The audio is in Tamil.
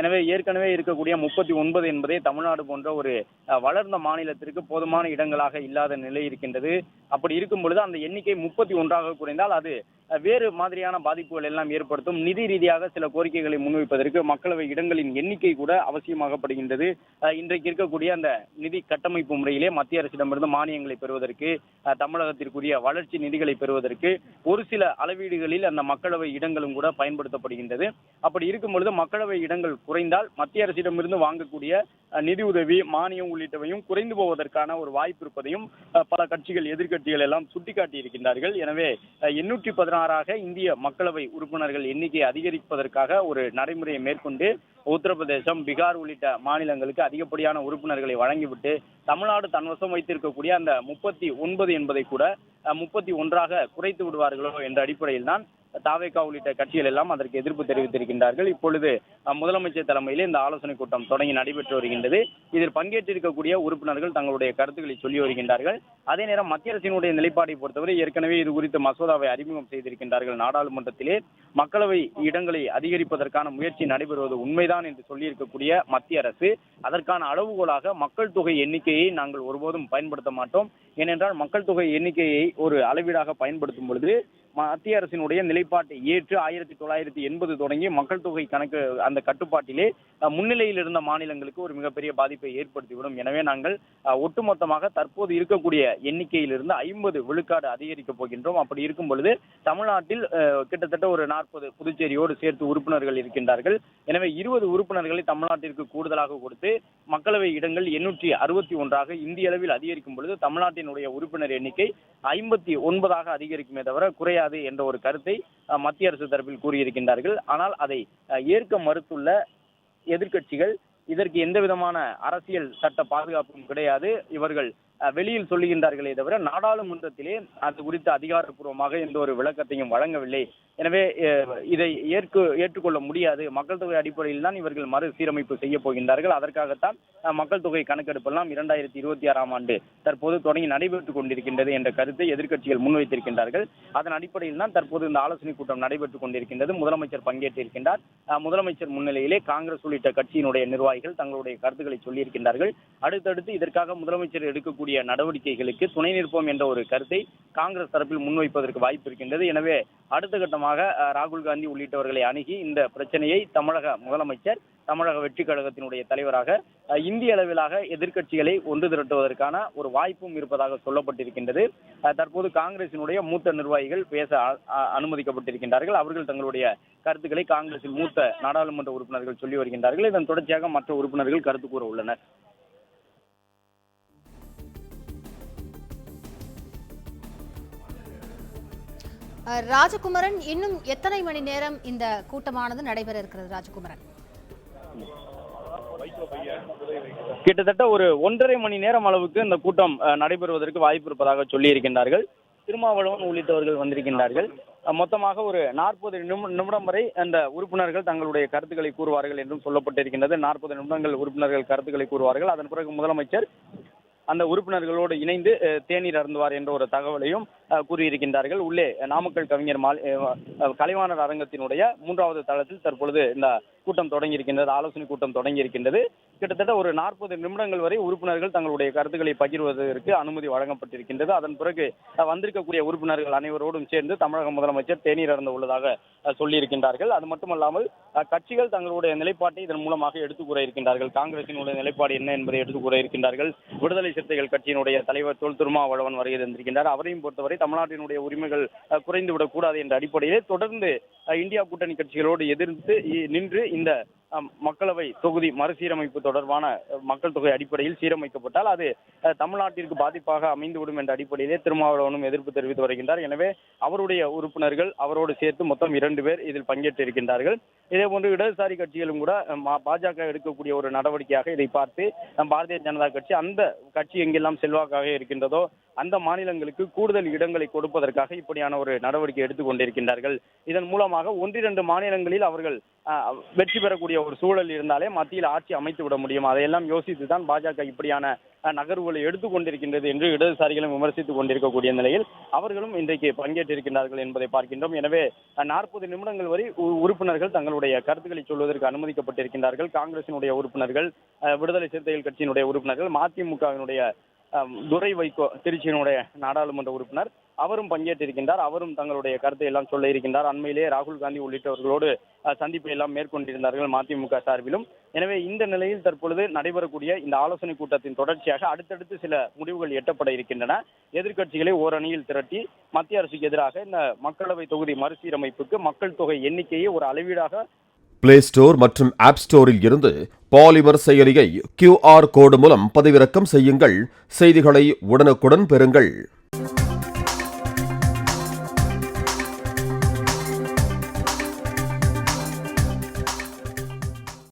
எனவே ஏற்கனவே இருக்கக்கூடிய 39 என்பதே தமிழ்நாடு போன்ற ஒரு வளர்ந்த மாநிலத்திற்கு போதுமான இடங்களாக இல்லாத நிலை இருக்கின்றது. அப்படி இருக்கும் பொழுது அந்த எண்ணிக்கை 31ஆக குறைந்தால் அது வேறு மாதிரியான பாதிப்புகள் எல்லாம் ஏற்படுத்தும். நிதி ரீதியாக சில கோரிக்கைகளை முன்வைப்பதற்கு மக்களவை இடங்களின் எண்ணிக்கை கூட அவசியமாகப்படுகின்றது. இன்றைக்கு இருக்கக்கூடிய அந்த நிதி கட்டமைப்பு முறையிலே மத்திய அரசிடமிருந்து மானியங்களை பெறுவதற்கு, தமிழகத்திற்குரிய வளர்ச்சி நிதிகளை பெறுவதற்கு ஒரு சில அளவீடுகளில் அந்த மக்களவை இடங்களும் கூட பயன்படுத்தப்படுகின்றது. அப்படி இருக்கும் பொழுது மக்களவை இடங்கள் குறைந்தால் மத்திய அரசிடமிருந்து வாங்கக்கூடிய நிதி உதவி, மானியம் உள்ளிட்டவையும் குறைந்து போவதற்கான ஒரு வாய்ப்பு இருப்பதையும் பல கட்சிகள், எதிர்கட்சிகள் எல்லாம் சுட்டிக்காட்டி இருக்கின்றார்கள். எனவே 816ஆக இந்திய மக்களவை உறுப்பினர்கள் எண்ணிக்கையை அதிகரிப்பதற்காக ஒரு நடைமுறையை மேற்கொண்டு உத்தரப்பிரதேசம், பீகார் உள்ளிட்ட மாநிலங்களுக்கு அதிகப்படியான உறுப்பினர்களை வழங்கிவிட்டு தமிழ்நாடு தன்வசம் வைத்திருக்கக்கூடிய அந்த 39 என்பதை கூட 31ஆக குறைத்து விடுவார்களோ என்ற அடிப்படையில் தான் தாவேகா உள்ளிட்ட கட்சிகள் எல்லாம் அதற்கு எதிர்ப்பு தெரிவித்திருக்கின்றார்கள். இப்பொழுது முதலமைச்சர் தலைமையிலே இந்த ஆலோசனை கூட்டம் தொடங்கி நடைபெற்று வருகின்றது. இதில் பங்கேற்றிருக்கக்கூடிய உறுப்பினர்கள் தங்களுடைய கருத்துக்களை சொல்லி வருகின்றார்கள். அதே நேரம் மத்திய அரசினுடைய நிலைப்பாட்டை பொறுத்தவரை ஏற்கனவே இது குறித்து மசோதாவை அறிமுகம் செய்திருக்கின்றார்கள். நாடாளுமன்றத்திலே மக்களவை இடங்களை அதிகரிப்பதற்கான முயற்சி நடைபெறுவது உண்மைதான் என்று சொல்லியிருக்கக்கூடிய மத்திய அரசு அதற்கான அளவுகோலாக மக்கள் தொகை எண்ணிக்கையை நாங்கள் ஒருபோதும் பயன்படுத்த மாட்டோம். ஏனென்றால் மக்கள் தொகை எண்ணிக்கையை ஒரு அளவீடாக பயன்படுத்தும் பொழுது மத்திய அரசினுடைய நிலைப்பாட்டை ஏற்று 1980 தொடங்கி மக்கள் தொகை கணக்கு அந்த கட்டுப்பாட்டிலே முன்னிலையில் இருந்த மாநிலங்களுக்கு ஒரு மிகப்பெரிய பாதிப்பை ஏற்படுத்திவிடும். எனவே நாங்கள் ஒட்டுமொத்தமாக தற்போது இருக்கக்கூடிய எண்ணிக்கையிலிருந்து 50 விழுக்காடு அதிகரிக்கப் போகின்றோம். அப்படி இருக்கும் பொழுது தமிழ்நாட்டில் கிட்டத்தட்ட ஒரு 40 புதுச்சேரியோடு சேர்த்து உறுப்பினர்கள் இருக்கின்றார்கள். எனவே 20 உறுப்பினர்களை தமிழ்நாட்டிற்கு கூடுதலாக கொடுத்து மக்களவை இடங்கள் 861ஆக இந்திய அளவில் அதிகரிக்கும் பொழுது தமிழ்நாட்டினுடைய உறுப்பினர் எண்ணிக்கை 59ஆக அதிகரிக்குமே தவிர குறையாது என்ற ஒரு கருத்தை மத்திய அரசு தரப்பில் கூறியிருக்கின்றார்கள். ஆனால் அதை ஏற்க மறுத்துள்ள எதிர்க்கட்சிகள் இதற்கு எந்த விதமான அரசியல் சட்ட பாதுகாப்பும் கிடையாது. இவர்கள் வெளியில் சொல்லுகின்றார்களே தவிர நாடாளுமன்றத்திலே அது குறித்து அதிகாரப்பூர்வமாக எந்த ஒரு விளக்கத்தையும் வழங்கவில்லை. எனவே இதை ஏற்றுக்கொள்ள முடியாது. மக்கள் தொகை அடிப்படையில் தான் இவர்கள் மறுசீரமைப்பு செய்ய போகின்றார்கள். அதற்காகத்தான் மக்கள் தொகை கணக்கெடுப்பெல்லாம் 2026ஆம் ஆண்டு தற்போது தொடங்கி நடைபெற்றுக் கொண்டிருக்கின்றது என்ற கருத்தை எதிர்க்கட்சிகள் முன்வைத்திருக்கின்றார்கள். அதன் அடிப்படையில் தான் தற்போது இந்த ஆலோசனை கூட்டம் நடைபெற்றுக் கொண்டிருக்கின்றது. முதலமைச்சர் பங்கேற்றிருக்கின்றார். முதலமைச்சர் முன்னிலையிலே காங்கிரஸ் உள்ளிட்ட கட்சியினுடைய நிர்வாகிகள் தங்களுடைய கருத்துக்களை சொல்லியிருக்கின்றார்கள். அடுத்தடுத்து இதற்காக முதலமைச்சர் எடுக்கக்கூடிய நடவடிக்கைகளுக்கு துணை நிற்போம் என்ற ஒரு கருத்தை காங்கிரஸ் தரப்பில் முன்வைப்பதற்கு வாய்ப்பு இருக்கின்றது. எனவே அடுத்த கட்டமாக ராகுல் காந்தி உள்ளிட்டவர்களை அணுகி இந்த பிரச்சனையை தமிழக முதலமைச்சர், தமிழக வெற்றி கழகத்தினுடைய தலைவராக இந்திய அளவிலாக எதிர்க்கட்சிகளை ஒன்று திரட்டுவதற்கான ஒரு வாய்ப்பும் இருப்பதாக சொல்லப்பட்டிருக்கின்றது. தற்போது காங்கிரசினுடைய மூத்த நிர்வாகிகள் பேச அனுமதிக்கப்பட்டிருக்கின்றார்கள். அவர்கள் தங்களுடைய கருத்துக்களை காங்கிரசின் மூத்த நாடாளுமன்ற உறுப்பினர்கள் சொல்லி வருகின்றார்கள். இதன் தொடர்ச்சியாக மற்ற உறுப்பினர்கள் கருத்து கூற உள்ளனர். ராஜகுமரன், இன்னும் எத்தனை மணி நேரம் இந்த கூட்டமானது நடைபெற இருக்கிறது? ராஜகுமரன், கிட்டத்தட்ட ஒரு 1.5 மணி நேரம் அளவுக்கு இந்த கூட்டம் நடைபெறுவதற்கு வாய்ப்பு இருப்பதாக சொல்லி இருக்கின்றார்கள். திருமாவளவன் உள்ளிட்டவர்கள் வந்திருக்கின்றார்கள். மொத்தமாக ஒரு 40 நிமிடம் வரை அந்த உறுப்பினர்கள் தங்களுடைய கருத்துக்களை கூறுவார்கள் என்றும் சொல்லப்பட்டிருக்கின்றது. 40 நிமிடங்கள் உறுப்பினர்கள் கருத்துக்களை கூறுவார்கள். அதன் பிறகு முதலமைச்சர் அந்த உறுப்பினர்களோடு இணைந்து தேநீர் அருந்துவார் என்ற ஒரு தகவலையும் கூறியிருக்கின்றார்கள். உள்ளே நாமக்கல் கவிஞர் கலைவாணர் அரங்கத்தினுடைய 3வது தளத்தில் தற்பொழுது இந்த கூட்டம் தொடங்கி இருக்கின்றது. ஆலோசனை கூட்டம் தொடங்கி இருக்கின்றது. கிட்டத்தட்ட ஒரு 40 நிமிடங்கள் வரை உறுப்பினர்கள் தங்களுடைய கருத்துக்களை பகிர்வதற்கு அனுமதி வழங்கப்பட்டிருக்கின்றது. அதன் பிறகு வந்திருக்கக்கூடிய உறுப்பினர்கள் அனைவரோடும் சேர்ந்து தமிழக முதலமைச்சர் தேநீர் அருந்த உள்ளதாக சொல்லியிருக்கின்றார்கள். அது மட்டுமல்லாமல் கட்சிகள் தங்களுடைய நிலைப்பாட்டை இதன் மூலமாக எடுத்துக் கூற இருக்கின்றார்கள். காங்கிரசினுடைய நிலைப்பாடு என்ன என்பதை எடுத்துக் கூற இருக்கின்றார்கள். விடுதலை சிறுத்தைகள் கட்சியினுடைய தலைவர் தொல் திருமாவளவன் வருகை தந்திருக்கின்றார். அவரையும் பொறுத்தவரை தமிழ்நாட்டினுடைய உரிமைகள் குறைந்துவிடக் கூடாது என்ற அடிப்படையிலே தொடர்ந்து இந்தியா கூட்டணி கட்சிகளோடு எதிர்த்து நின்று இந்த மக்களவை தொகுதி மறுசீரமைப்பு தொடர்பான மக்கள் தொகை அடிப்படையில் சீரமைக்கப்பட்டால் அது தமிழ்நாட்டிற்கு பாதிப்பாக அமைந்துவிடும் என்ற அடிப்படையிலே திருமாவளவனும் எதிர்ப்பு தெரிவித்து வருகின்றார். எனவே அவருடைய உறுப்பினர்கள் அவரோடு சேர்த்து மொத்தம் 2 பேர் இதில் பங்கேற்றிருக்கின்றார்கள். இதேபோன்று இடதுசாரி கட்சிகளும் கூட பாஜக எடுக்கக்கூடிய ஒரு நடவடிக்கையாக இதை பார்த்து பாரதிய ஜனதா கட்சி அந்த கட்சி எங்கெல்லாம் செல்வாக்காக இருக்கின்றதோ அந்த மாநிலங்களுக்கு கூடுதல் இடங்களை கொடுப்பதற்காக இப்படியான ஒரு நடவடிக்கை எடுத்துக் கொண்டிருக்கின்றார்கள். இதன் மூலமாக 1-2 மாநிலங்களில் அவர்கள் வெற்றி பெறக்கூடிய ஒரு சூழல் இருந்தாலே மத்தியில் ஆட்சி அமைத்து விட முடியும். அதையெல்லாம் யோசித்துதான் பாஜக இப்படியான நகர்வுகளை எடுத்துக்கொண்டிருக்கின்றது என்று இடதுசாரிகளும் விமர்சித்துக் கொண்டிருக்கக்கூடிய நிலையில் அவர்களும் இன்றைக்கு பங்கேற்றிருக்கின்றார்கள் என்பதை பார்க்கின்றோம். எனவே 40 நிமிடங்கள் வரை உறுப்பினர்கள் தங்களுடைய கருத்துக்களை சொல்வதற்கு அனுமதிக்கப்பட்டிருக்கின்றார்கள். காங்கிரசினுடைய உறுப்பினர்கள், விடுதலை சிறுத்தைகள் கட்சியினுடைய உறுப்பினர்கள், மதிமுகவினுடைய துரை வைகோ திருச்சியினுடைய நாடாளுமன்ற உறுப்பினர் அவரும் பங்கேற்றிருக்கின்றார். அவரும் தங்களுடைய கருத்தை எல்லாம் சொல்ல இருக்கின்றார். அண்மையிலே ராகுல் காந்தி உள்ளிட்டவர்களோடு சந்திப்பை எல்லாம் மேற்கொண்டிருந்தார்கள் மதிமுக சார்பிலும். எனவே இந்த நிலையில் தற்பொழுது நடைபெறக்கூடிய இந்த ஆலோசனை கூட்டத்தின் தொடர்ச்சியாக அடுத்தடுத்து சில முடிவுகள் எட்டப்பட இருக்கின்றன. எதிர்க்கட்சிகளை ஓரணியில் திரட்டி மத்திய அரசுக்கு எதிராக இந்த மக்களவை தொகுதி மறுசீரமைப்புக்கு மக்கள் தொகை எண்ணிக்கையை ஒரு அளவீடாக பிளே ஸ்டோர் மற்றும் ஆப் ஸ்டோரில் இருந்து பாலிமர் செயலியை QR கோடு மூலம் பதிவிறக்கம் செய்யுங்கள். செய்திகளை உடனுக்குடன் பெறுங்கள்.